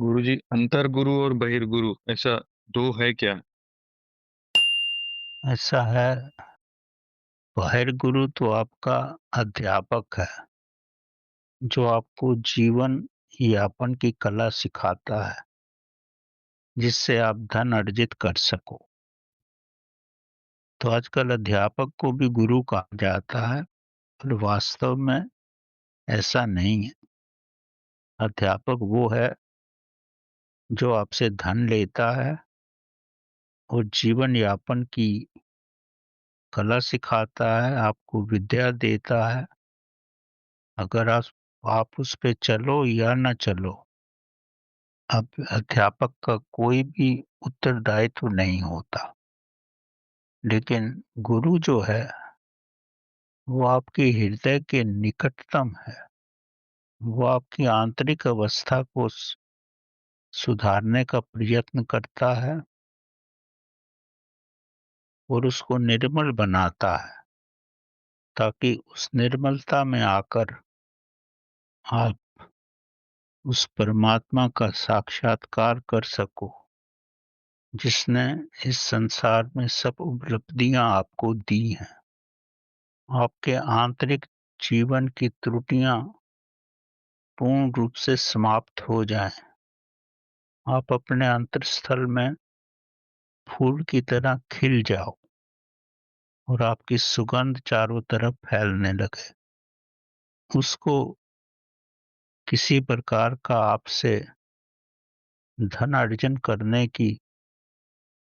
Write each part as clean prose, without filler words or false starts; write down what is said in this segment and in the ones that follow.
गुरुजी, अंतर्गुरु और बहिर्गुरु ऐसा दो है क्या? ऐसा है। बहिर्गुरु तो आपका अध्यापक है, जो आपको जीवन यापन की कला सिखाता है, जिससे आप धन अर्जित कर सको। तो आजकल अध्यापक को भी गुरु कहा जाता है, पर वास्तव में ऐसा नहीं है। अध्यापक वो है जो आपसे धन लेता है और जीवन यापन की कला सिखाता है, आपको विद्या देता है। अगर आप उस पे चलो या ना चलो, अब अध्यापक का कोई भी उत्तरदायित्व नहीं होता। लेकिन गुरु जो है, वो आपके हृदय के निकटतम है। वो आपकी आंतरिक अवस्था को सुधारने का प्रयत्न करता है और उसको निर्मल बनाता है, ताकि उस निर्मलता में आकर आप उस परमात्मा का साक्षात्कार कर सको, जिसने इस संसार में सब उपलब्धियां आपको दी हैं। आपके आंतरिक जीवन की त्रुटियां पूर्ण रूप से समाप्त हो जाएं। आप अपने अंतरस्थल में फूल की तरह खिल जाओ और आपकी सुगंध चारों तरफ फैलने लगे। उसको किसी प्रकार का आपसे धन अर्जन करने की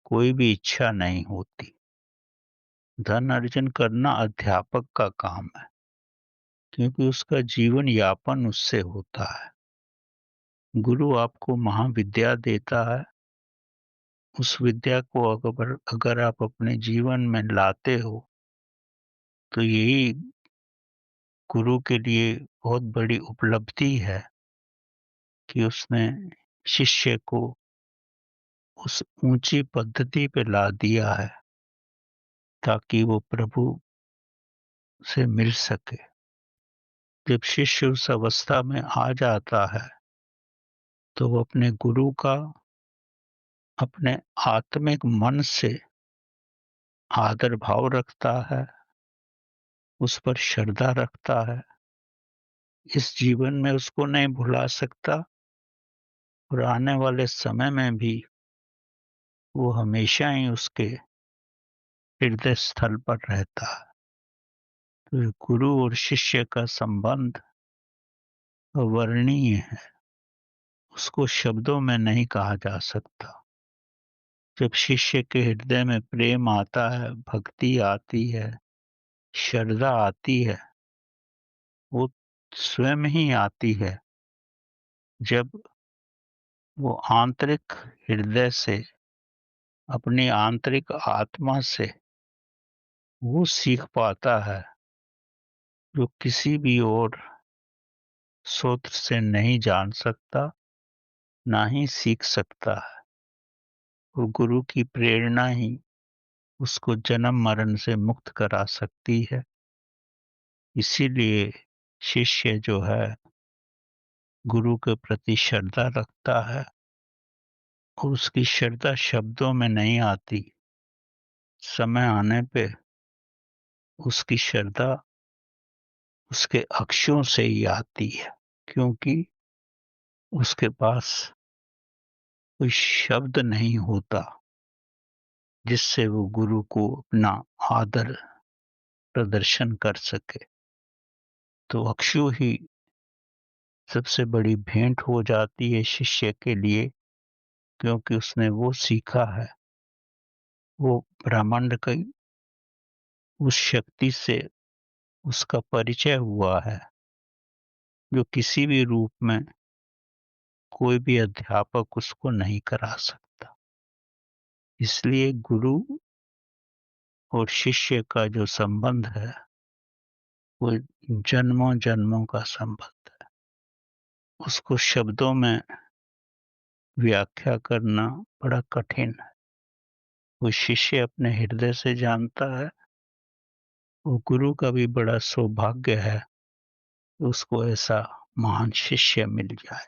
कोई भी इच्छा नहीं होती। धन अर्जन करना अध्यापक का काम है, क्योंकि उसका जीवन यापन उससे होता है। गुरु आपको महाविद्या देता है। उस विद्या को अगर अगर आप अपने जीवन में लाते हो, तो यही गुरु के लिए बहुत बड़ी उपलब्धि है कि उसने शिष्य को उस ऊंची पद्धति पे ला दिया है, ताकि वो प्रभु से मिल सके। जब शिष्य उस अवस्था में आ जाता है, तो वो अपने गुरु का अपने आत्मिक मन से आदर भाव रखता है, उस पर श्रद्धा रखता है। इस जीवन में उसको नहीं भुला सकता और आने वाले समय में भी वो हमेशा ही उसके हृदय स्थल पर रहता है। तो गुरु और शिष्य का संबंध अवर्णनीय है, उसको शब्दों में नहीं कहा जा सकता। जब शिष्य के हृदय में प्रेम आता है, भक्ति आती है, श्रद्धा आती है, वो स्वयं ही आती है जब वो आंतरिक हृदय से, अपनी आंतरिक आत्मा से वो सीख पाता है, जो किसी भी और स्रोत से नहीं जान सकता, ना ही सीख सकता है। वो गुरु की प्रेरणा ही उसको जन्म मरण से मुक्त करा सकती है। इसीलिए शिष्य जो है, गुरु के प्रति श्रद्धा रखता है और उसकी श्रद्धा शब्दों में नहीं आती। समय आने पे उसकी श्रद्धा उसके अक्षरों से ही आती है, क्योंकि उसके पास कोई शब्द नहीं होता जिससे वो गुरु को अपना आदर प्रदर्शन कर सके। तो अक्षु ही सबसे बड़ी भेंट हो जाती है शिष्य के लिए, क्योंकि उसने वो सीखा है, वो ब्रह्मांड की उस शक्ति से उसका परिचय हुआ है, जो किसी भी रूप में कोई भी अध्यापक उसको नहीं करा सकता। इसलिए गुरु और शिष्य का जो संबंध है, वो जन्मों जन्मों का संबंध है। उसको शब्दों में व्याख्या करना बड़ा कठिन है। वो शिष्य अपने हृदय से जानता है। वो गुरु का भी बड़ा सौभाग्य है कि उसको ऐसा महान शिष्य मिल जाए।